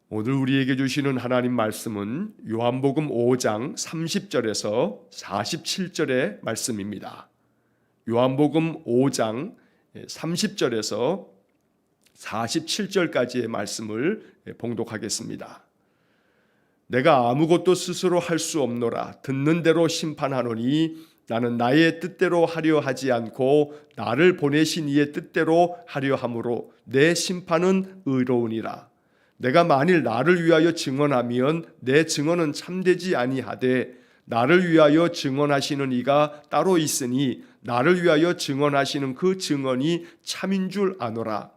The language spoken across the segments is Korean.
오늘 우리에게 주시는 하나님 말씀은 요한복음 5장 30절에서 47절의 말씀입니다. 요한복음 5장 30절에서 47절까지의 말씀을 봉독하겠습니다. 내가 아무것도 스스로 할 수 없노라. 듣는 대로 심판하노니 나는 나의 뜻대로 하려 하지 않고 나를 보내신 이의 뜻대로 하려 함으로 내 심판은 의로우니라. 내가 만일 나를 위하여 증언하면 내 증언은 참되지 아니하되 나를 위하여 증언하시는 이가 따로 있으니 나를 위하여 증언하시는 그 증언이 참인 줄 아노라.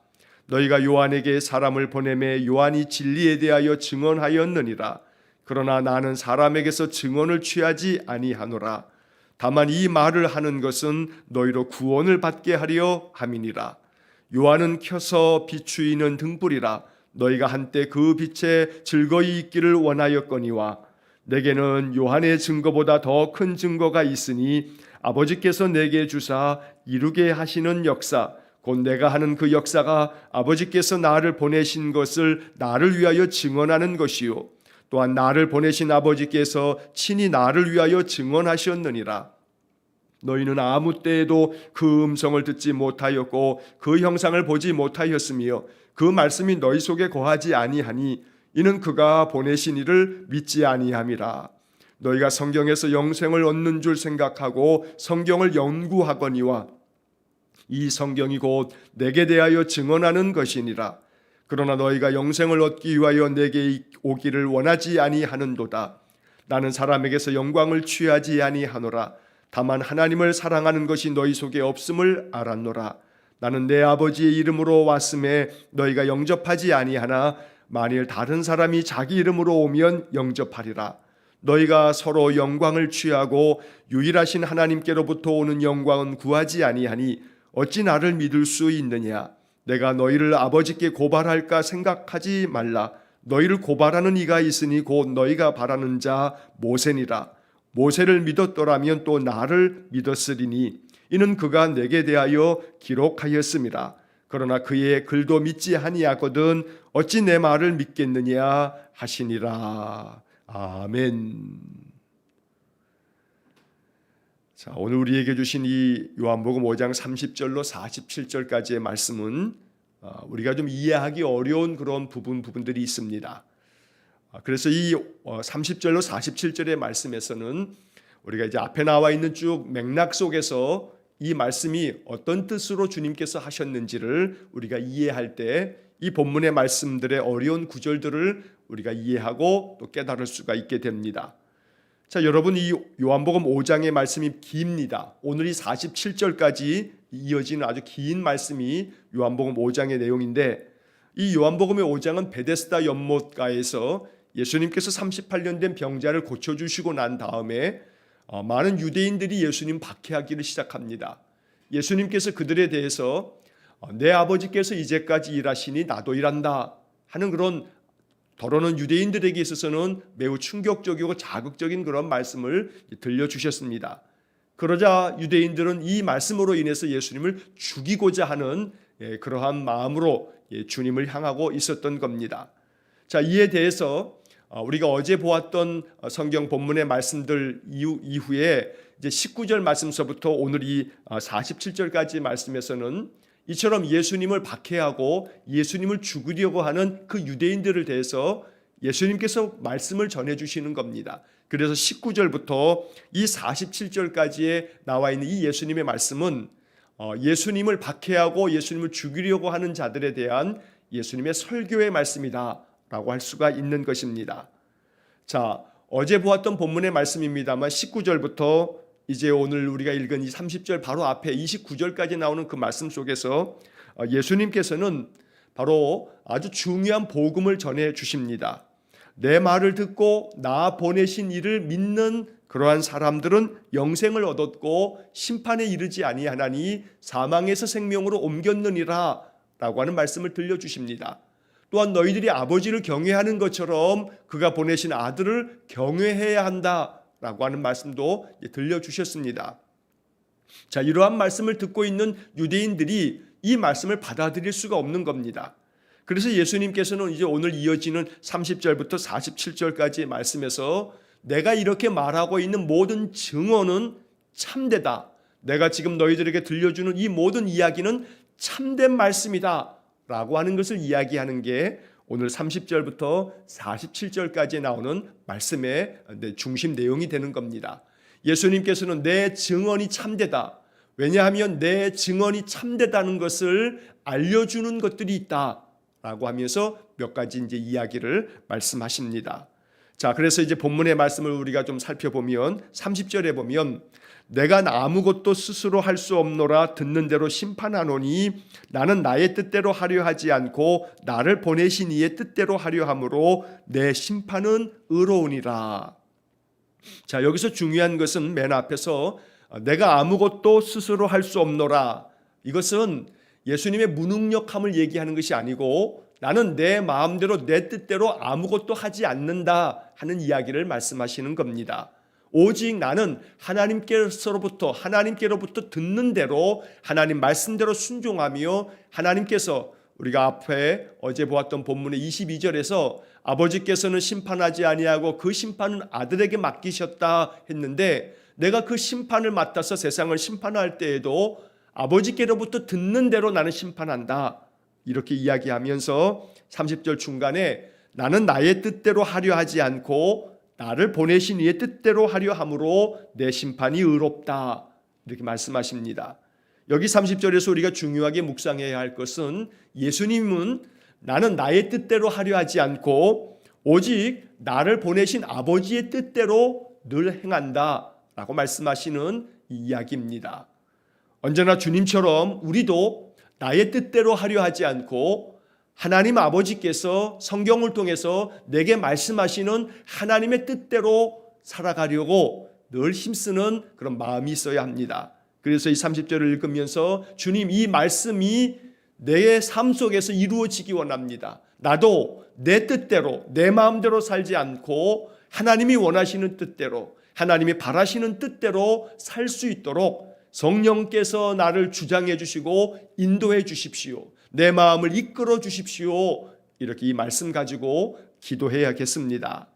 너희가 요한에게 사람을 보내매 요한이 진리에 대하여 증언하였느니라. 그러나 나는 사람에게서 증언을 취하지 아니하노라. 다만 이 말을 하는 것은 너희로 구원을 받게 하려 함이니라. 요한은 켜서 비추이는 등불이라. 너희가 한때 그 빛에 즐거이 있기를 원하였거니와 내게는 요한의 증거보다 더 큰 증거가 있으니 아버지께서 내게 주사 이루게 하시는 역사 곧 내가 하는 그 역사가 아버지께서 나를 보내신 것을 나를 위하여 증언하는 것이요 또한 나를 보내신 아버지께서 친히 나를 위하여 증언하셨느니라. 너희는 아무 때에도 그 음성을 듣지 못하였고 그 형상을 보지 못하였으며 그 말씀이 너희 속에 거하지 아니하니 이는 그가 보내신 이를 믿지 아니함이라. 너희가 성경에서 영생을 얻는 줄 생각하고 성경을 연구하거니와 이 성경이 곧 내게 대하여 증언하는 것이니라. 그러나 너희가 영생을 얻기 위하여 내게 오기를 원하지 아니하는도다. 나는 사람에게서 영광을 취하지 아니하노라. 다만 하나님을 사랑하는 것이 너희 속에 없음을 알았노라. 나는 내 아버지의 이름으로 왔음에 너희가 영접하지 아니하나 만일 다른 사람이 자기 이름으로 오면 영접하리라. 너희가 서로 영광을 취하고 유일하신 하나님께로부터 오는 영광은 구하지 아니하니 어찌 나를 믿을 수 있느냐. 내가 너희를 아버지께 고발할까 생각하지 말라. 너희를 고발하는 이가 있으니 곧 너희가 바라는 자 모세니라. 모세를 믿었더라면 또 나를 믿었으리니 이는 그가 내게 대하여 기록하였음이라. 그러나 그의 글도 믿지 아니하거든 어찌 내 말을 믿겠느냐 하시니라. 아멘. 자, 오늘 우리에게 주신 이 요한복음 5장 30절로 47절까지의 말씀은 우리가 좀 이해하기 어려운 그런 부분들이 있습니다. 그래서 이 30절로 47절의 말씀에서는 우리가 이제 앞에 나와 있는 쭉 맥락 속에서 이 말씀이 어떤 뜻으로 주님께서 하셨는지를 우리가 이해할 때 이 본문의 말씀들의 어려운 구절들을 우리가 이해하고 또 깨달을 수가 있게 됩니다. 자, 여러분, 이 요한복음 5장의 말씀이 깁니다. 오늘 이 47절까지 이어지는 아주 긴 말씀이 요한복음 5장의 내용인데 이 요한복음의 5장은 베데스다 연못가에서 예수님께서 38년 된 병자를 고쳐주시고 난 다음에 많은 유대인들이 예수님 박해하기를 시작합니다. 예수님께서 그들에 대해서 내 아버지께서 이제까지 일하시니 나도 일한다 하는 그런 더러는 유대인들에게 있어서는 매우 충격적이고 자극적인 그런 말씀을 들려주셨습니다. 그러자 유대인들은 이 말씀으로 인해서 예수님을 죽이고자 하는 그러한 마음으로 주님을 향하고 있었던 겁니다. 자, 이에 대해서 우리가 어제 보았던 성경 본문의 말씀들 이후에 이제 19절 말씀서부터 오늘 이 47절까지 말씀에서는 이처럼 예수님을 박해하고 예수님을 죽이려고 하는 그 유대인들을 대해서 예수님께서 말씀을 전해주시는 겁니다. 그래서 19절부터 이 47절까지에 나와 있는 이 예수님의 말씀은 예수님을 박해하고 예수님을 죽이려고 하는 자들에 대한 예수님의 설교의 말씀이다 라고 할 수가 있는 것입니다. 자, 어제 보았던 본문의 말씀입니다만 19절부터 이제 오늘 우리가 읽은 이 30절 바로 앞에 29절까지 나오는 그 말씀 속에서 예수님께서는 바로 아주 중요한 복음을 전해 주십니다. 내 말을 듣고 나 보내신 이를 믿는 그러한 사람들은 영생을 얻었고 심판에 이르지 아니하나니 사망에서 생명으로 옮겼느니라 라고 하는 말씀을 들려주십니다. 또한 너희들이 아버지를 경외하는 것처럼 그가 보내신 아들을 경외해야 한다 라고 하는 말씀도 들려주셨습니다. 자, 이러한 말씀을 듣고 있는 유대인들이 이 말씀을 받아들일 수가 없는 겁니다. 그래서 예수님께서는 이제 오늘 이어지는 30절부터 47절까지의 말씀에서 내가 이렇게 말하고 있는 모든 증언은 참되다. 내가 지금 너희들에게 들려주는 이 모든 이야기는 참된 말씀이다 라고 하는 것을 이야기하는 게 오늘 30절부터 47절까지 나오는 말씀의 중심 내용이 되는 겁니다. 예수님께서는 내 증언이 참되다. 왜냐하면 내 증언이 참되다는 것을 알려주는 것들이 있다 라고 하면서 몇 가지 이제 이야기를 말씀하십니다. 자, 그래서 이제 본문의 말씀을 우리가 좀 살펴보면 30절에 보면 내가 아무것도 스스로 할 수 없노라 듣는 대로 심판하노니 나는 나의 뜻대로 하려 하지 않고 나를 보내신 이의 뜻대로 하려 함으로 내 심판은 의로우니라. 자, 여기서 중요한 것은 맨 앞에서 내가 아무것도 스스로 할 수 없노라. 이것은 예수님의 무능력함을 얘기하는 것이 아니고 나는 내 마음대로 내 뜻대로 아무것도 하지 않는다 하는 이야기를 말씀하시는 겁니다. 오직 나는 하나님께로부터 듣는 대로 하나님 말씀대로 순종하며 하나님께서 우리가 앞에 어제 보았던 본문의 22절에서 아버지께서는 심판하지 아니하고 그 심판은 아들에게 맡기셨다 했는데 내가 그 심판을 맡아서 세상을 심판할 때에도 아버지께로부터 듣는 대로 나는 심판한다. 이렇게 이야기하면서 30절 중간에 나는 나의 뜻대로 하려 하지 않고 나를 보내신 이의 뜻대로 하려 함으로 내 심판이 의롭다. 이렇게 말씀하십니다. 여기 30절에서 우리가 중요하게 묵상해야 할 것은 예수님은 나는 나의 뜻대로 하려 하지 않고 오직 나를 보내신 아버지의 뜻대로 늘 행한다 라고 말씀하시는 이 이야기입니다. 언제나 주님처럼 우리도 나의 뜻대로 하려 하지 않고 하나님 아버지께서 성경을 통해서 내게 말씀하시는 하나님의 뜻대로 살아가려고 늘 힘쓰는 그런 마음이 있어야 합니다. 그래서 이 30절을 읽으면서 주님 이 말씀이 내 삶 속에서 이루어지기 원합니다. 나도 내 뜻대로 내 마음대로 살지 않고 하나님이 원하시는 뜻대로 하나님이 바라시는 뜻대로 살 수 있도록 성령께서 나를 주장해 주시고 인도해 주십시오. 내 마음을 이끌어 주십시오. 이렇게 이 말씀 가지고 기도해야겠습니다.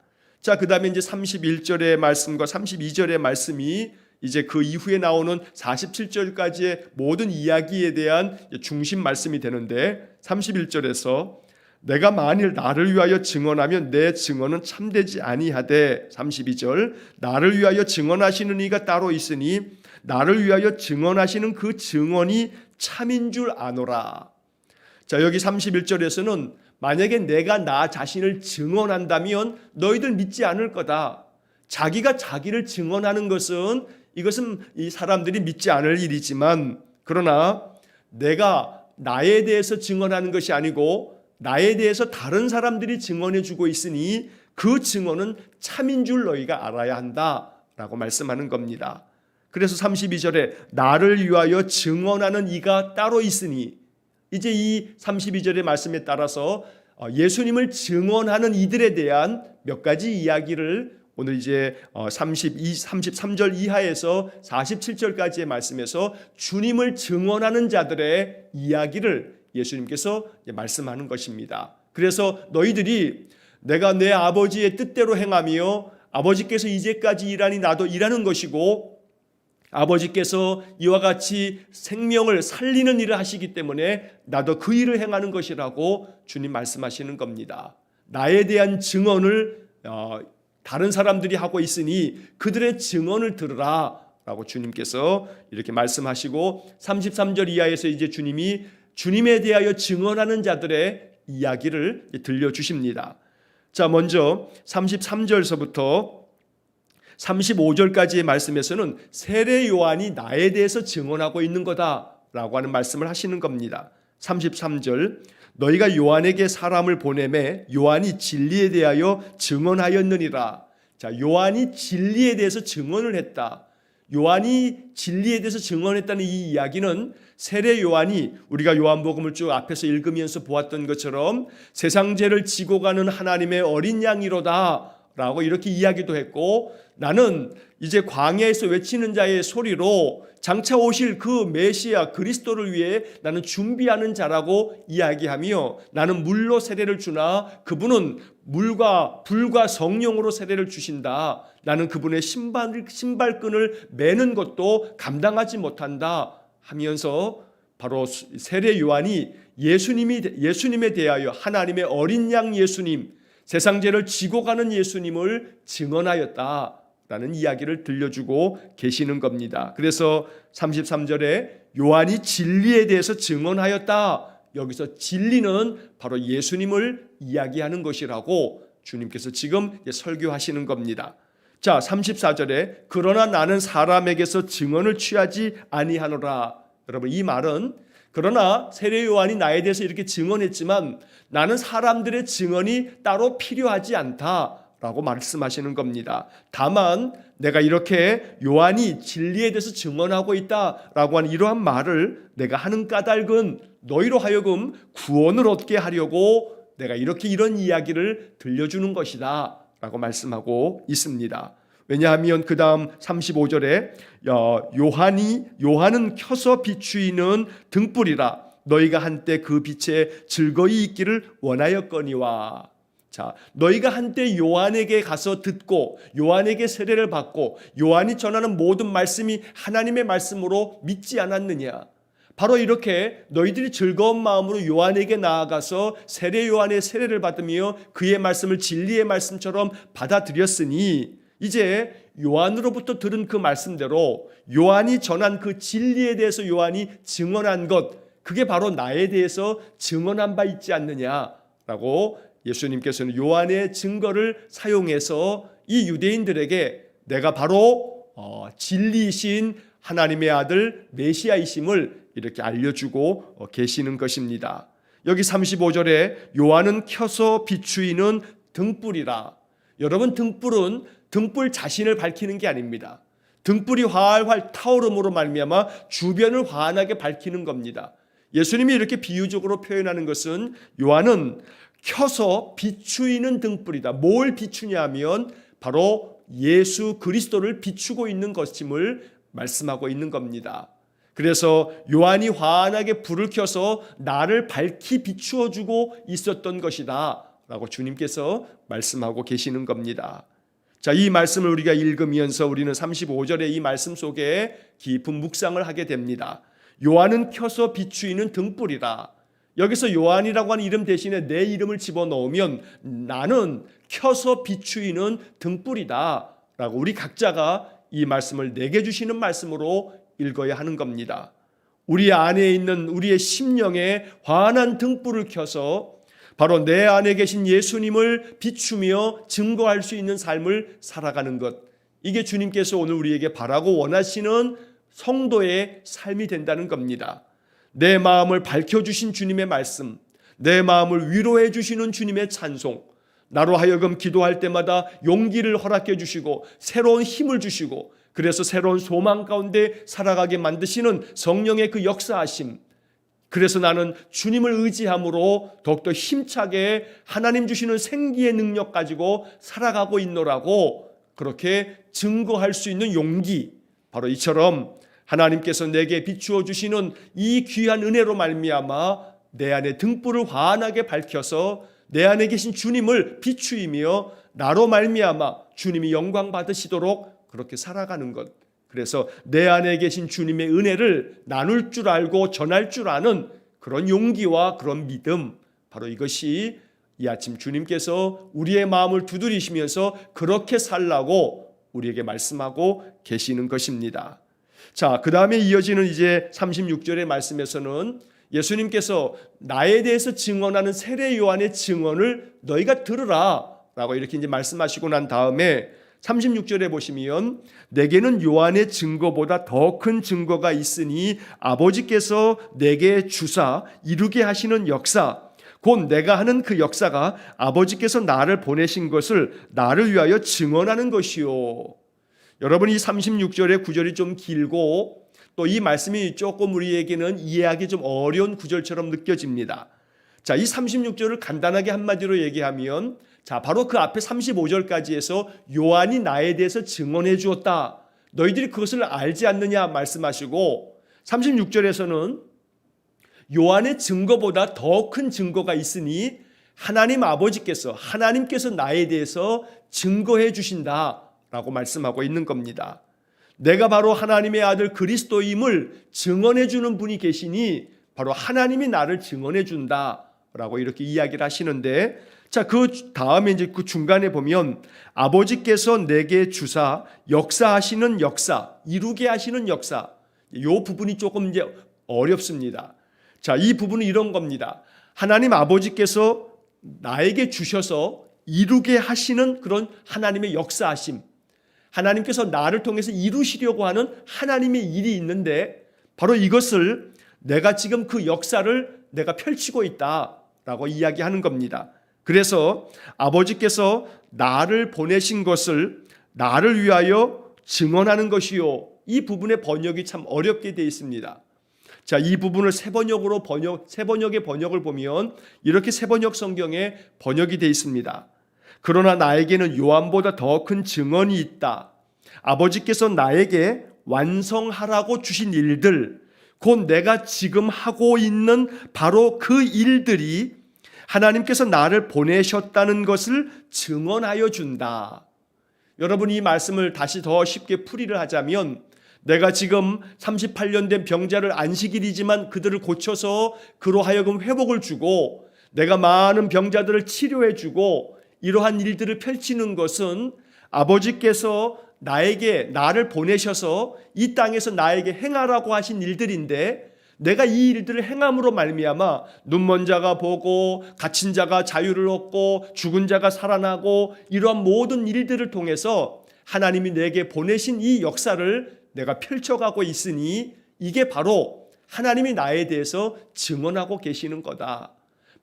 자, 그 다음에 이제 31절의 말씀과 32절의 말씀이 이제 그 이후에 나오는 47절까지의 모든 이야기에 대한 중심 말씀이 되는데 31절에서 내가 만일 나를 위하여 증언하면 내 증언은 참되지 아니하되 32절 나를 위하여 증언하시는 이가 따로 있으니 나를 위하여 증언하시는 그 증언이 참인 줄 아노라. 자, 여기 31절에서는 만약에 내가 나 자신을 증언한다면 너희들 믿지 않을 거다. 자기가 자기를 증언하는 것은 이것은 이 사람들이 믿지 않을 일이지만 그러나 내가 나에 대해서 증언하는 것이 아니고 나에 대해서 다른 사람들이 증언해 주고 있으니 그 증언은 참인 줄 너희가 알아야 한다라고 말씀하는 겁니다. 그래서 32절에 나를 위하여 증언하는 이가 따로 있으니 이제 이 32절의 말씀에 따라서 예수님을 증언하는 이들에 대한 몇 가지 이야기를 오늘 이제 33절 이하에서 47절까지의 말씀에서 주님을 증언하는 자들의 이야기를 예수님께서 말씀하는 것입니다. 그래서 너희들이 내가 내 아버지의 뜻대로 행하며 아버지께서 이제까지 일하니 나도 일하는 것이고 아버지께서 이와 같이 생명을 살리는 일을 하시기 때문에 나도 그 일을 행하는 것이라고 주님 말씀하시는 겁니다. 나에 대한 증언을 다른 사람들이 하고 있으니 그들의 증언을 들으라 라고 주님께서 이렇게 말씀하시고 33절 이하에서 이제 주님이 주님에 대하여 증언하는 자들의 이야기를 들려주십니다. 자, 먼저 33절서부터 35절까지의 말씀에서는 세례 요한이 나에 대해서 증언하고 있는 거다라고 하는 말씀을 하시는 겁니다. 33절 너희가 요한에게 사람을 보내매 요한이 진리에 대하여 증언하였느니라. 자, 요한이 진리에 대해서 증언을 했다. 요한이 진리에 대해서 증언했다는 이 이야기는 세례 요한이 우리가 요한복음을 쭉 앞에서 읽으면서 보았던 것처럼 세상 죄를 지고 가는 하나님의 어린 양이로다 라고 이렇게 이야기도 했고, 나는 이제 광야에서 외치는 자의 소리로 장차 오실 그 메시아 그리스도를 위해 나는 준비하는 자라고 이야기하며, 나는 물로 세례를 주나 그분은 물과 불과 성령으로 세례를 주신다. 나는 그분의 신발끈을 매는 것도 감당하지 못한다 하면서 바로 세례 요한이 예수님에 대하여 하나님의 어린 양 예수님, 세상 죄를 지고 가는 예수님을 증언하였다라는 이야기를 들려주고 계시는 겁니다. 그래서 33절에 요한이 진리에 대해서 증언하였다. 여기서 진리는 바로 예수님을 이야기하는 것이라고 주님께서 지금 설교하시는 겁니다. 자, 34절에 그러나 나는 사람에게서 증언을 취하지 아니하노라. 여러분, 이 말은 그러나 세례 요한이 나에 대해서 이렇게 증언했지만 나는 사람들의 증언이 따로 필요하지 않다라고 말씀하시는 겁니다. 다만 내가 이렇게 요한이 진리에 대해서 증언하고 있다라고 하는 이러한 말을 내가 하는 까닭은 너희로 하여금 구원을 얻게 하려고 내가 이렇게 이런 이야기를 들려주는 것이다 라고 말씀하고 있습니다. 왜냐하면 그 다음 35절에 요한은 켜서 비추이는 등불이라 너희가 한때 그 빛에 즐거이 있기를 원하였거니와. 자, 너희가 한때 요한에게 가서 듣고 요한에게 세례를 받고 요한이 전하는 모든 말씀이 하나님의 말씀으로 믿지 않았느냐. 바로 이렇게 너희들이 즐거운 마음으로 요한에게 나아가서 세례 요한의 세례를 받으며 그의 말씀을 진리의 말씀처럼 받아들였으니 이제 요한으로부터 들은 그 말씀대로 요한이 전한 그 진리에 대해서 요한이 증언한 것, 그게 바로 나에 대해서 증언한 바 있지 않느냐라고 예수님께서는 요한의 증거를 사용해서 이 유대인들에게 내가 바로 진리이신 하나님의 아들 메시아이심을 이렇게 알려주고 계시는 것입니다. 여기 35절에 요한은 켜서 비추이는 등불이라. 여러분, 등불 자신을 밝히는 게 아닙니다. 등불이 활활 타오름으로 말미암아 주변을 환하게 밝히는 겁니다. 예수님이 이렇게 비유적으로 표현하는 것은 요한은 켜서 비추이는 등불이다. 뭘 비추냐 하면 바로 예수 그리스도를 비추고 있는 것임을 말씀하고 있는 겁니다. 그래서 요한이 환하게 불을 켜서 나를 밝히 비추어 주고 있었던 것이다 라고 주님께서 말씀하고 계시는 겁니다. 자, 이 말씀을 우리가 읽으면서 우리는 35절의 이 말씀 속에 깊은 묵상을 하게 됩니다. 요한은 켜서 비추이는 등불이라. 여기서 요한이라고 하는 이름 대신에 내 이름을 집어넣으면 나는 켜서 비추이는 등불이다 라고 우리 각자가 이 말씀을 내게 주시는 말씀으로 읽어야 하는 겁니다. 우리 안에 있는 우리의 심령에 환한 등불을 켜서 바로 내 안에 계신 예수님을 비추며 증거할 수 있는 삶을 살아가는 것, 이게 주님께서 오늘 우리에게 바라고 원하시는 성도의 삶이 된다는 겁니다. 내 마음을 밝혀주신 주님의 말씀, 내 마음을 위로해 주시는 주님의 찬송, 나로 하여금 기도할 때마다 용기를 허락해 주시고 새로운 힘을 주시고 그래서 새로운 소망 가운데 살아가게 만드시는 성령의 그 역사하심, 그래서 나는 주님을 의지함으로 더욱더 힘차게 하나님 주시는 생기의 능력 가지고 살아가고 있노라고 그렇게 증거할 수 있는 용기, 바로 이처럼 하나님께서 내게 비추어 주시는 이 귀한 은혜로 말미암아 내 안에 등불을 환하게 밝혀서 내 안에 계신 주님을 비추이며 나로 말미암아 주님이 영광 받으시도록 그렇게 살아가는 것, 그래서 내 안에 계신 주님의 은혜를 나눌 줄 알고 전할 줄 아는 그런 용기와 그런 믿음, 바로 이것이 이 아침 주님께서 우리의 마음을 두드리시면서 그렇게 살라고 우리에게 말씀하고 계시는 것입니다. 자, 그 다음에 이어지는 이제 36절의 말씀에서는 예수님께서 나에 대해서 증언하는 세례 요한의 증언을 너희가 들으라 라고 이렇게 이제 말씀하시고 난 다음에 36절에 보시면 내게는 요한의 증거보다 더 큰 증거가 있으니 아버지께서 내게 주사 이루게 하시는 역사, 곧 내가 하는 그 역사가 아버지께서 나를 보내신 것을 나를 위하여 증언하는 것이요. 여러분, 이 36절의 구절이 좀 길고 또 이 말씀이 조금 우리에게는 이해하기 좀 어려운 구절처럼 느껴집니다. 자, 이 36절을 간단하게 한마디로 얘기하면 자, 바로 그 앞에 35절까지에서 요한이 나에 대해서 증언해 주었다. 너희들이 그것을 알지 않느냐 말씀하시고 36절에서는 요한의 증거보다 더 큰 증거가 있으니 하나님께서 나에 대해서 증거해 주신다라고 말씀하고 있는 겁니다. 내가 바로 하나님의 아들 그리스도임을 증언해 주는 분이 계시니 바로 하나님이 나를 증언해 준다라고 이렇게 이야기를 하시는데, 자, 그 다음에 이제 그 중간에 보면 아버지께서 내게 주사 역사하시는 역사, 이루게 하시는 역사, 이 부분이 조금 이제 어렵습니다. 자, 이 부분은 이런 겁니다. 하나님 아버지께서 나에게 주셔서 이루게 하시는 그런 하나님의 역사하심, 하나님께서 나를 통해서 이루시려고 하는 하나님의 일이 있는데 바로 이것을 내가 지금 그 역사를 내가 펼치고 있다라고 이야기하는 겁니다. 그래서 아버지께서 나를 보내신 것을 나를 위하여 증언하는 것이요. 이 부분의 번역이 참 어렵게 되어 있습니다. 자, 이 부분을 세 번역의 번역을 보면 이렇게 세 번역 성경에 번역이 되어 있습니다. 그러나 나에게는 요한보다 더 큰 증언이 있다. 아버지께서 나에게 완성하라고 주신 일들, 곧 내가 지금 하고 있는 바로 그 일들이 하나님께서 나를 보내셨다는 것을 증언하여 준다. 여러분, 이 말씀을 다시 더 쉽게 풀이를 하자면, 내가 지금 38년 된 병자를 안식일이지만 그들을 고쳐서 그로 하여금 회복을 주고 내가 많은 병자들을 치료해 주고 이러한 일들을 펼치는 것은 아버지께서 나를 보내셔서 이 땅에서 나에게 행하라고 하신 일들인데, 내가 이 일들을 행함으로 말미암아 눈먼 자가 보고 갇힌 자가 자유를 얻고 죽은 자가 살아나고 이러한 모든 일들을 통해서 하나님이 내게 보내신 이 역사를 내가 펼쳐가고 있으니 이게 바로 하나님이 나에 대해서 증언하고 계시는 거다.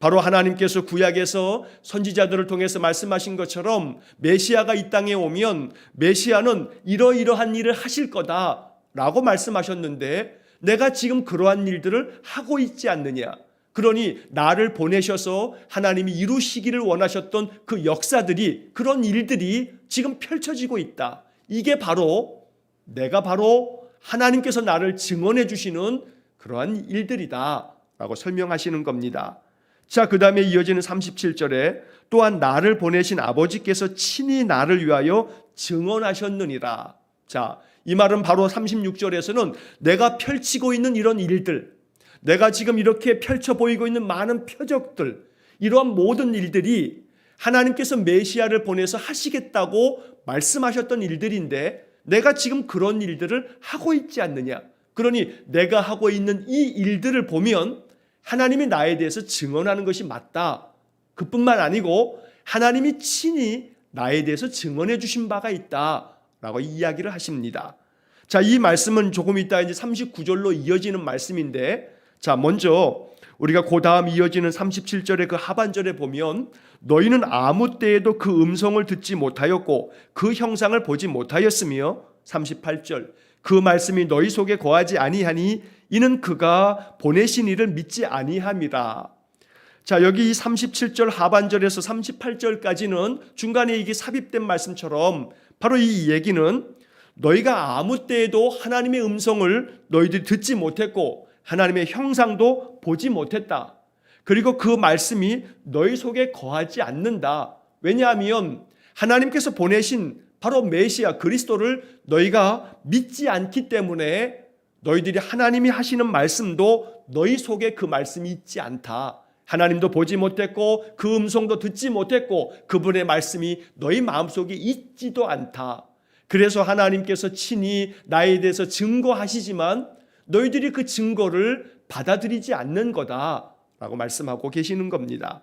바로 하나님께서 구약에서 선지자들을 통해서 말씀하신 것처럼 메시아가 이 땅에 오면 메시아는 이러이러한 일을 하실 거다라고 말씀하셨는데 내가 지금 그러한 일들을 하고 있지 않느냐. 그러니 나를 보내셔서 하나님이 이루시기를 원하셨던 그 역사들이, 그런 일들이 지금 펼쳐지고 있다. 이게 바로 내가 바로 하나님께서 나를 증언해 주시는 그러한 일들이다 라고 설명하시는 겁니다. 자, 그 다음에 이어지는 37절에 또한 나를 보내신 아버지께서 친히 나를 위하여 증언하셨느니라. 자, 이 말은 바로 36절에서는 내가 펼치고 있는 이런 일들, 내가 지금 이렇게 펼쳐 보이고 있는 많은 표적들, 이러한 모든 일들이 하나님께서 메시아를 보내서 하시겠다고 말씀하셨던 일들인데 내가 지금 그런 일들을 하고 있지 않느냐. 그러니 내가 하고 있는 이 일들을 보면 하나님이 나에 대해서 증언하는 것이 맞다. 그뿐만 아니고 하나님이 친히 나에 대해서 증언해 주신 바가 있다라고 이야기를 하십니다. 자, 이 말씀은 조금 이따 이제 39절로 이어지는 말씀인데, 자, 먼저 우리가 그 다음 이어지는 37절의 그 하반절에 보면 너희는 아무 때에도 그 음성을 듣지 못하였고 그 형상을 보지 못하였으며, 38절 그 말씀이 너희 속에 거하지 아니하니 이는 그가 보내신 이를 믿지 아니함이라. 자, 여기 이 37절 하반절에서 38절까지는 중간에 이게 삽입된 말씀처럼 바로 이 얘기는 너희가 아무 때에도 하나님의 음성을 너희들이 듣지 못했고 하나님의 형상도 보지 못했다. 그리고 그 말씀이 너희 속에 거하지 않는다. 왜냐하면 하나님께서 보내신 바로 메시아 그리스도를 너희가 믿지 않기 때문에 너희들이 하나님이 하시는 말씀도 너희 속에 그 말씀이 있지 않다. 하나님도 보지 못했고 그 음성도 듣지 못했고 그분의 말씀이 너희 마음속에 있지도 않다. 그래서 하나님께서 친히 나에 대해서 증거하시지만 너희들이 그 증거를 받아들이지 않는 거다라고 말씀하고 계시는 겁니다.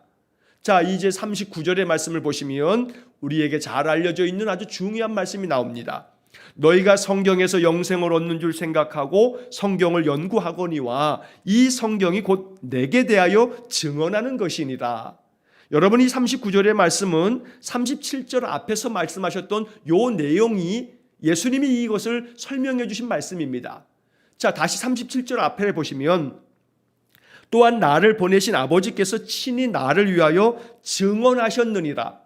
자, 이제 39절의 말씀을 보시면 우리에게 잘 알려져 있는 아주 중요한 말씀이 나옵니다. 너희가 성경에서 영생을 얻는 줄 생각하고 성경을 연구하거니와 이 성경이 곧 내게 대하여 증언하는 것이니라. 여러분, 이 39절의 말씀은 37절 앞에서 말씀하셨던 요 내용이 예수님이 이것을 설명해 주신 말씀입니다. 자, 다시 37절 앞에 보시면 또한 나를 보내신 아버지께서 친히 나를 위하여 증언하셨느니라.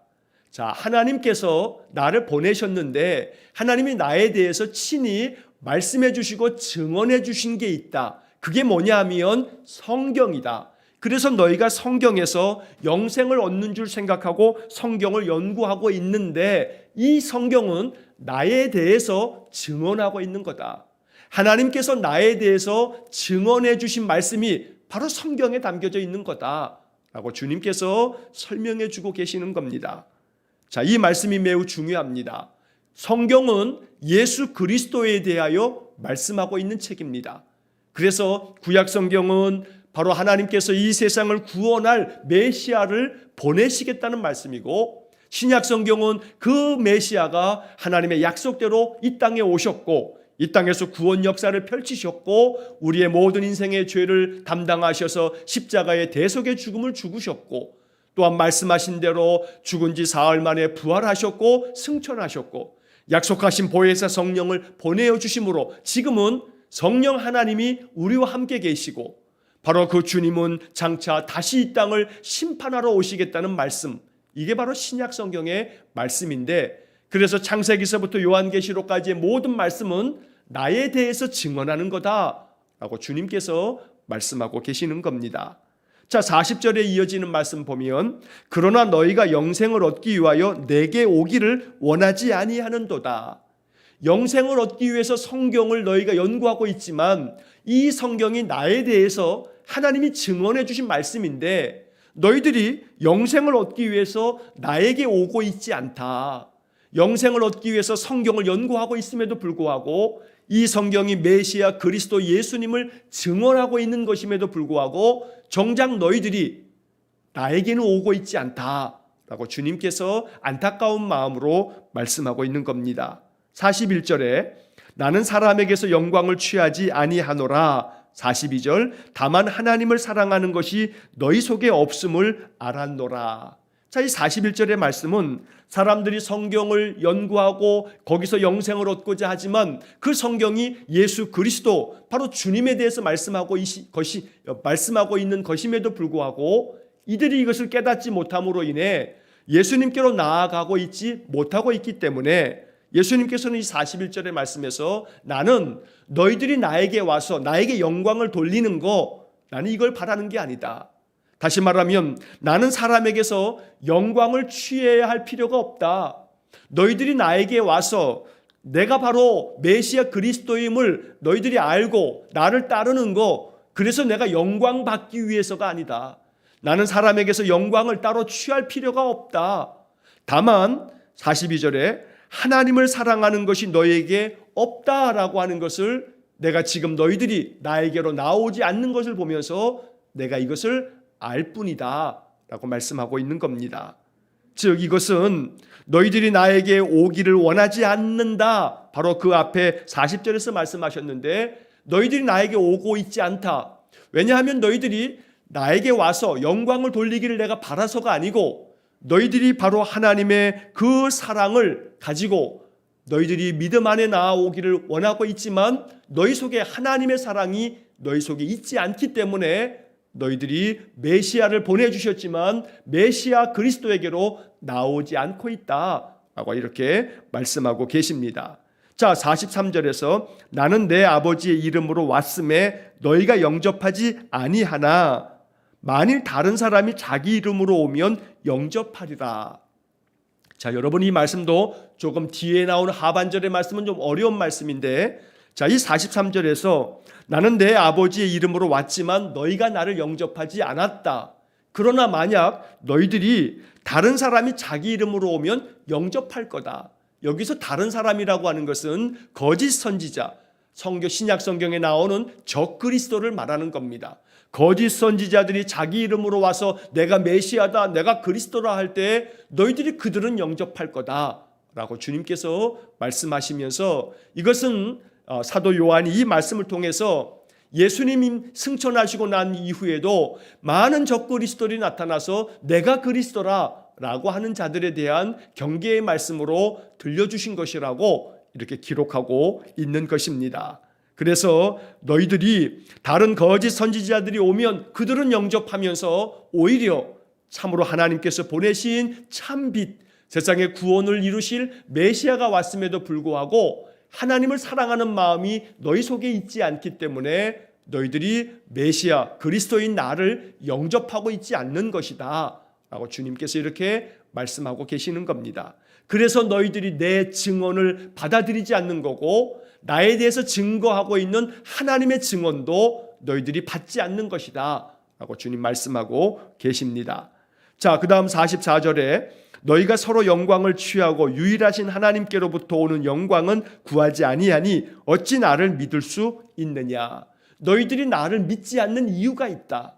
자, 하나님께서 나를 보내셨는데 하나님이 나에 대해서 친히 말씀해 주시고 증언해 주신 게 있다. 그게 뭐냐 하면 성경이다. 그래서 너희가 성경에서 영생을 얻는 줄 생각하고 성경을 연구하고 있는데 이 성경은 나에 대해서 증언하고 있는 거다. 하나님께서 나에 대해서 증언해 주신 말씀이 바로 성경에 담겨져 있는 거다라고 주님께서 설명해 주고 계시는 겁니다. 자, 이 말씀이 매우 중요합니다. 성경은 예수 그리스도에 대하여 말씀하고 있는 책입니다. 그래서 구약 성경은 바로 하나님께서 이 세상을 구원할 메시아를 보내시겠다는 말씀이고, 신약 성경은 그 메시아가 하나님의 약속대로 이 땅에 오셨고 이 땅에서 구원 역사를 펼치셨고 우리의 모든 인생의 죄를 담당하셔서 십자가의 대속의 죽음을 죽으셨고 또한 말씀하신 대로 죽은 지 사흘 만에 부활하셨고 승천하셨고 약속하신 보혜사 성령을 보내어 주심으로 지금은 성령 하나님이 우리와 함께 계시고 바로 그 주님은 장차 다시 이 땅을 심판하러 오시겠다는 말씀, 이게 바로 신약 성경의 말씀인데, 그래서 창세기서부터 요한계시록까지의 모든 말씀은 나에 대해서 증언하는 거다라고 주님께서 말씀하고 계시는 겁니다. 자, 40절에 이어지는 말씀 보면 그러나 너희가 영생을 얻기 위하여 내게 오기를 원하지 아니하는도다. 영생을 얻기 위해서 성경을 너희가 연구하고 있지만 이 성경이 나에 대해서 하나님이 증언해 주신 말씀인데 너희들이 영생을 얻기 위해서 나에게 오고 있지 않다. 영생을 얻기 위해서 성경을 연구하고 있음에도 불구하고 이 성경이 메시아 그리스도 예수님을 증언하고 있는 것임에도 불구하고 정작 너희들이 나에게는 오고 있지 않다라고 주님께서 안타까운 마음으로 말씀하고 있는 겁니다. 41절에 나는 사람에게서 영광을 취하지 아니하노라. 42절 다만 하나님을 사랑하는 것이 너희 속에 없음을 알았노라. 자, 이 41절의 말씀은 사람들이 성경을 연구하고 거기서 영생을 얻고자 하지만 그 성경이 예수 그리스도 바로 주님에 대해서 말씀하고 있는 것임에도 불구하고 이들이 이것을 깨닫지 못함으로 인해 예수님께로 나아가고 있지 못하고 있기 때문에 예수님께서는 이 41절의 말씀에서 나는 너희들이 나에게 와서 나에게 영광을 돌리는 거, 나는 이걸 바라는 게 아니다. 다시 말하면 나는 사람에게서 영광을 취해야 할 필요가 없다. 너희들이 나에게 와서 내가 바로 메시아 그리스도임을 너희들이 알고 나를 따르는 거, 그래서 내가 영광 받기 위해서가 아니다. 나는 사람에게서 영광을 따로 취할 필요가 없다. 다만 42절에 하나님을 사랑하는 것이 너에게 없다라고 하는 것을 내가 지금 너희들이 나에게로 나오지 않는 것을 보면서 내가 이것을 알 뿐이다 라고 말씀하고 있는 겁니다. 즉 이것은 너희들이 나에게 오기를 원하지 않는다. 바로 그 앞에 40절에서 말씀하셨는데 너희들이 나에게 오고 있지 않다. 왜냐하면 너희들이 나에게 와서 영광을 돌리기를 내가 바라서가 아니고 너희들이 바로 하나님의 그 사랑을 가지고 너희들이 믿음 안에 나아오기를 원하고 있지만 너희 속에 하나님의 사랑이 너희 속에 있지 않기 때문에 너희들이 메시아를 보내주셨지만 메시아 그리스도에게로 나오지 않고 있다라고 이렇게 말씀하고 계십니다. 자, 43절에서 나는 내 아버지의 이름으로 왔음에 너희가 영접하지 아니하나 만일 다른 사람이 자기 이름으로 오면 영접하리라. 자, 여러분 이 말씀도 조금 뒤에 나온 하반절의 말씀은 좀 어려운 말씀인데 자, 이 43절에서 나는 내 아버지의 이름으로 왔지만 너희가 나를 영접하지 않았다. 그러나 만약 너희들이 다른 사람이 자기 이름으로 오면 영접할 거다. 여기서 다른 사람이라고 하는 것은 거짓 선지자, 신약 성경에 나오는 적그리스도를 말하는 겁니다. 거짓 선지자들이 자기 이름으로 와서 내가 메시아다, 내가 그리스도라 할 때 너희들이 그들은 영접할 거다라고 주님께서 말씀하시면서 이것은 사도 요한이 이 말씀을 통해서 예수님이 승천하시고 난 이후에도 많은 적그리스도들이 나타나서 내가 그리스도라라고 하는 자들에 대한 경계의 말씀으로 들려주신 것이라고 이렇게 기록하고 있는 것입니다. 그래서 너희들이 다른 거짓 선지자들이 오면 그들은 영접하면서 오히려 참으로 하나님께서 보내신 참빛, 세상의 구원을 이루실 메시아가 왔음에도 불구하고 하나님을 사랑하는 마음이 너희 속에 있지 않기 때문에 너희들이 메시아 그리스도인 나를 영접하고 있지 않는 것이다 라고 주님께서 이렇게 말씀하고 계시는 겁니다. 그래서 너희들이 내 증언을 받아들이지 않는 거고 나에 대해서 증거하고 있는 하나님의 증언도 너희들이 받지 않는 것이다 라고 주님 말씀하고 계십니다. 자, 그 다음 44절에 너희가 서로 영광을 취하고 유일하신 하나님께로부터 오는 영광은 구하지 아니하니 어찌 나를 믿을 수 있느냐. 너희들이 나를 믿지 않는 이유가 있다.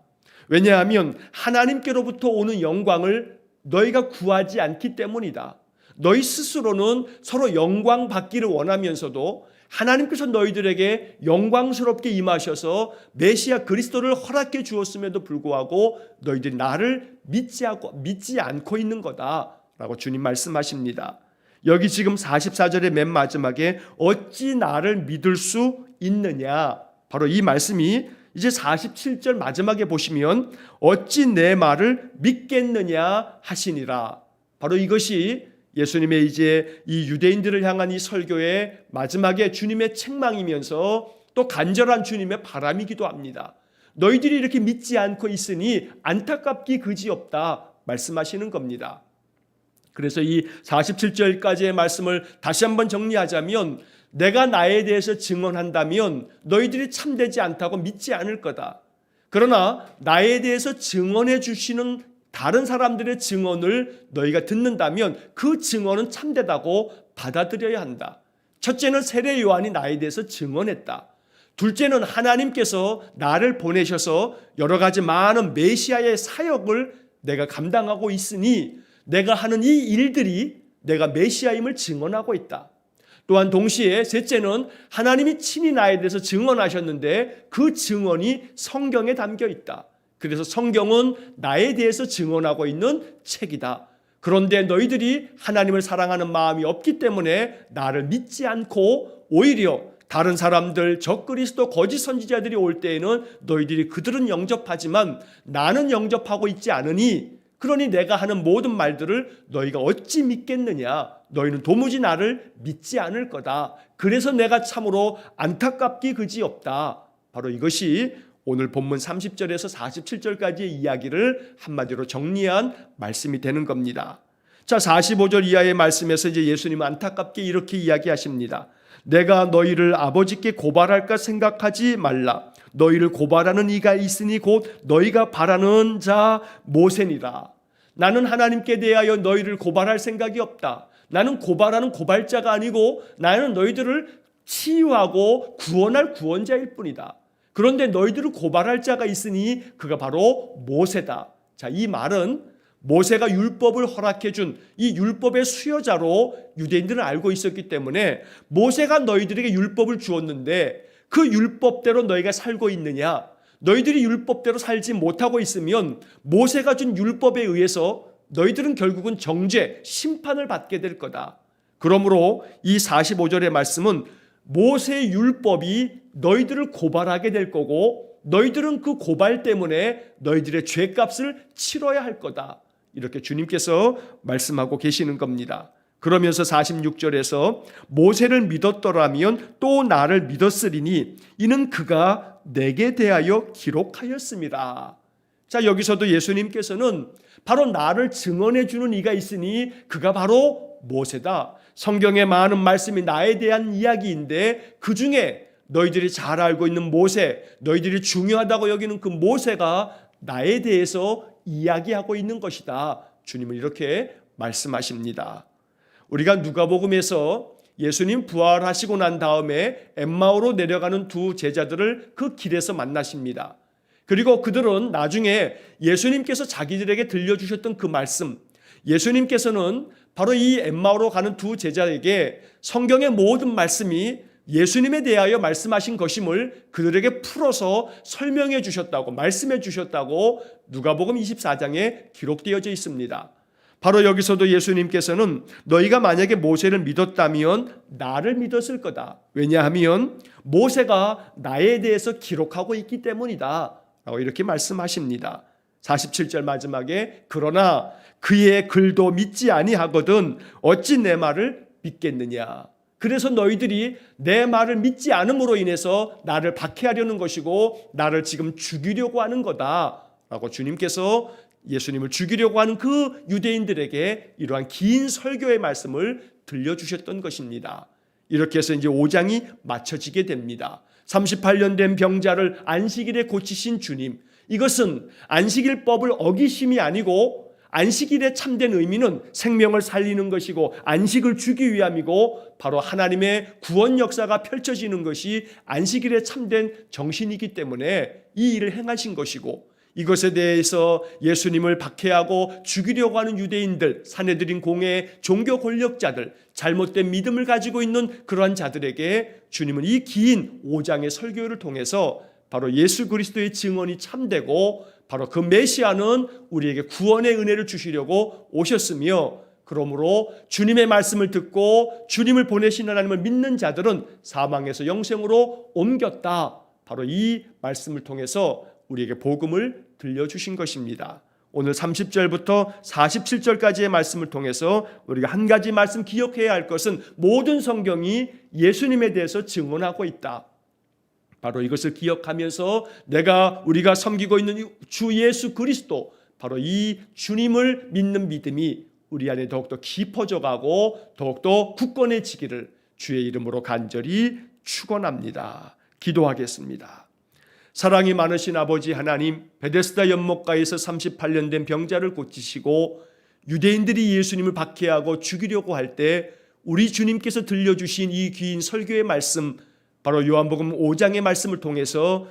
왜냐하면 하나님께로부터 오는 영광을 너희가 구하지 않기 때문이다. 너희 스스로는 서로 영광 받기를 원하면서도 하나님께서 너희들에게 영광스럽게 임하셔서 메시아 그리스도를 허락해 주었음에도 불구하고 너희들이 나를 믿지 않고 있는 거다라고 주님 말씀하십니다. 여기 지금 44절의 맨 마지막에 어찌 나를 믿을 수 있느냐, 바로 이 말씀이 이제 47절 마지막에 보시면 어찌 내 말을 믿겠느냐 하시니라. 바로 이것이 예수님의 이제 이 유대인들을 향한 이 설교의 마지막에 주님의 책망이면서 또 간절한 주님의 바람이기도 합니다. 너희들이 이렇게 믿지 않고 있으니 안타깝기 그지없다 말씀하시는 겁니다. 그래서 이 47절까지의 말씀을 다시 한번 정리하자면 내가 나에 대해서 증언한다면 너희들이 참되지 않다고 믿지 않을 거다. 그러나 나에 대해서 증언해 주시는 다른 사람들의 증언을 너희가 듣는다면 그 증언은 참되다고 받아들여야 한다. 첫째는 세례 요한이 나에 대해서 증언했다. 둘째는 하나님께서 나를 보내셔서 여러 가지 많은 메시아의 사역을 내가 감당하고 있으니 내가 하는 이 일들이 내가 메시아임을 증언하고 있다. 또한 동시에 셋째는 하나님이 친히 나에 대해서 증언하셨는데 그 증언이 성경에 담겨 있다. 그래서 성경은 나에 대해서 증언하고 있는 책이다. 그런데 너희들이 하나님을 사랑하는 마음이 없기 때문에 나를 믿지 않고 오히려 다른 사람들 적그리스도 거짓 선지자들이 올 때에는 너희들이 그들은 영접하지만 나는 영접하고 있지 않으니 그러니 내가 하는 모든 말들을 너희가 어찌 믿겠느냐. 너희는 도무지 나를 믿지 않을 거다. 그래서 내가 참으로 안타깝기 그지없다. 바로 이것이 오늘 본문 30절에서 47절까지의 이야기를 한마디로 정리한 말씀이 되는 겁니다. 자, 45절 이하의 말씀에서 이제 예수님은 안타깝게 이렇게 이야기하십니다. 내가 너희를 아버지께 고발할까 생각하지 말라. 너희를 고발하는 이가 있으니 곧 너희가 바라는 자 모세니라. 나는 하나님께 대하여 너희를 고발할 생각이 없다. 나는 고발하는 고발자가 아니고 나는 너희들을 치유하고 구원할 구원자일 뿐이다. 그런데 너희들을 고발할 자가 있으니 그가 바로 모세다. 자, 이 말은 모세가 율법을 허락해 준 이 율법의 수여자로 유대인들은 알고 있었기 때문에 모세가 너희들에게 율법을 주었는데 그 율법대로 너희가 살고 있느냐? 너희들이 율법대로 살지 못하고 있으면 모세가 준 율법에 의해서 너희들은 결국은 정죄, 심판을 받게 될 거다. 그러므로 이 45절의 말씀은 모세의 율법이 너희들을 고발하게 될 거고 너희들은 그 고발 때문에 너희들의 죄값을 치러야 할 거다. 이렇게 주님께서 말씀하고 계시는 겁니다. 그러면서 46절에서 모세를 믿었더라면 또 나를 믿었으리니 이는 그가 내게 대하여 기록하였습니다. 자, 여기서도 예수님께서는 바로 나를 증언해 주는 이가 있으니 그가 바로 모세다. 성경의 많은 말씀이 나에 대한 이야기인데 그 중에 너희들이 잘 알고 있는 모세, 너희들이 중요하다고 여기는 그 모세가 나에 대해서 이야기하고 있는 것이다. 주님은 이렇게 말씀하십니다. 우리가 누가복음에서 예수님 부활하시고 난 다음에 엠마오로 내려가는 두 제자들을 그 길에서 만나십니다. 그리고 그들은 나중에 예수님께서 자기들에게 들려주셨던 그 말씀, 예수님께서는 바로 이 엠마오로 가는 두 제자에게 성경의 모든 말씀이 예수님에 대하여 말씀하신 것임을 그들에게 풀어서 설명해 주셨다고, 말씀해 주셨다고 누가복음 24장에 기록되어져 있습니다. 바로 여기서도 예수님께서는 너희가 만약에 모세를 믿었다면 나를 믿었을 거다. 왜냐하면 모세가 나에 대해서 기록하고 있기 때문이다 라고 이렇게 말씀하십니다. 47절 마지막에 그러나 그의 글도 믿지 아니하거든 어찌 내 말을 믿겠느냐. 그래서 너희들이 내 말을 믿지 않음으로 인해서 나를 박해하려는 것이고 나를 지금 죽이려고 하는 거다라고 주님께서 예수님을 죽이려고 하는 그 유대인들에게 이러한 긴 설교의 말씀을 들려주셨던 것입니다. 이렇게 해서 이제 5장이 마쳐지게 됩니다. 38년 된 병자를 안식일에 고치신 주님, 이것은 안식일법을 어기심이 아니고 안식일의 참된 의미는 생명을 살리는 것이고 안식을 주기 위함이고 바로 하나님의 구원 역사가 펼쳐지는 것이 안식일의 참된 정신이기 때문에 이 일을 행하신 것이고, 이것에 대해서 예수님을 박해하고 죽이려고 하는 유대인들, 사내들인 공회 종교 권력자들, 잘못된 믿음을 가지고 있는 그러한 자들에게 주님은 이 긴 5장의 설교를 통해서 바로 예수 그리스도의 증언이 참되고 바로 그 메시아는 우리에게 구원의 은혜를 주시려고 오셨으며, 그러므로 주님의 말씀을 듣고 주님을 보내신 하나님을 믿는 자들은 사망에서 영생으로 옮겼다. 바로 이 말씀을 통해서 우리에게 복음을 들려주신 것입니다. 오늘 30절부터 47절까지의 말씀을 통해서 우리가 한 가지 말씀 기억해야 할 것은 모든 성경이 예수님에 대해서 증언하고 있다. 바로 이것을 기억하면서 우리가 섬기고 있는 주 예수 그리스도, 바로 이 주님을 믿는 믿음이 우리 안에 더욱더 깊어져 가고 더욱더 굳건해지기를 주의 이름으로 간절히 축원합니다. 기도하겠습니다. 사랑이 많으신 아버지 하나님, 베데스다 연못가에서 38년 된 병자를 고치시고 유대인들이 예수님을 박해하고 죽이려고 할 때 우리 주님께서 들려주신 이 긴 설교의 말씀, 바로 요한복음 5장의 말씀을 통해서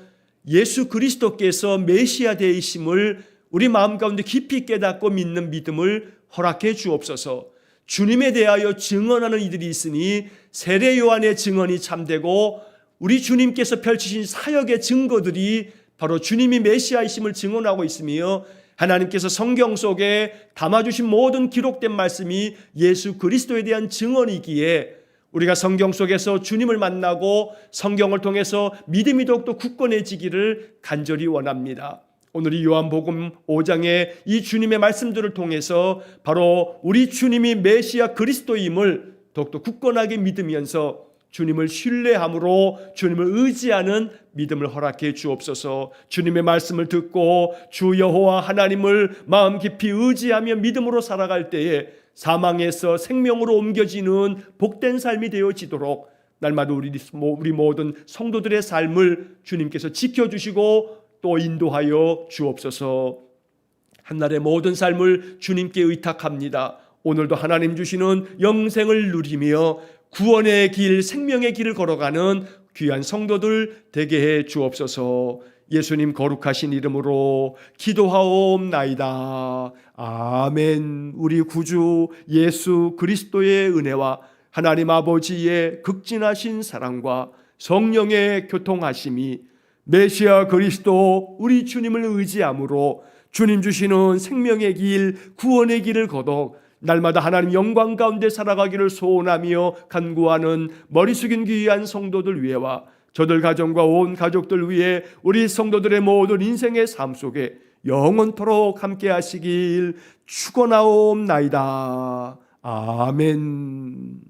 예수 그리스도께서 메시아 되심을 우리 마음 가운데 깊이 깨닫고 믿는 믿음을 허락해 주옵소서. 주님에 대하여 증언하는 이들이 있으니 세례 요한의 증언이 참되고 우리 주님께서 펼치신 사역의 증거들이 바로 주님이 메시아이심을 증언하고 있으며, 하나님께서 성경 속에 담아주신 모든 기록된 말씀이 예수 그리스도에 대한 증언이기에 우리가 성경 속에서 주님을 만나고 성경을 통해서 믿음이 더욱더 굳건해지기를 간절히 원합니다. 오늘 이 요한복음 5장의 이 주님의 말씀들을 통해서 바로 우리 주님이 메시아 그리스도임을 더욱더 굳건하게 믿으면서 주님을 신뢰함으로 주님을 의지하는 믿음을 허락해 주옵소서. 주님의 말씀을 듣고 주 여호와 하나님을 마음 깊이 의지하며 믿음으로 살아갈 때에 사망에서 생명으로 옮겨지는 복된 삶이 되어지도록 날마다 우리 모든 성도들의 삶을 주님께서 지켜주시고 또 인도하여 주옵소서. 한날의 모든 삶을 주님께 의탁합니다. 오늘도 하나님 주시는 영생을 누리며 구원의 길, 생명의 길을 걸어가는 귀한 성도들 되게 해 주옵소서. 예수님 거룩하신 이름으로 기도하옵나이다. 아멘. 우리 구주 예수 그리스도의 은혜와 하나님 아버지의 극진하신 사랑과 성령의 교통하심이 메시아 그리스도 우리 주님을 의지함으로 주님 주시는 생명의 길, 구원의 길을 걷어 날마다 하나님 영광 가운데 살아가기를 소원하며 간구하는 머리 숙인 귀한 성도들 위해와 저들 가정과 온 가족들 위해 우리 성도들의 모든 인생의 삶 속에 영원토록 함께 하시길 축원하옵나이다. 아멘.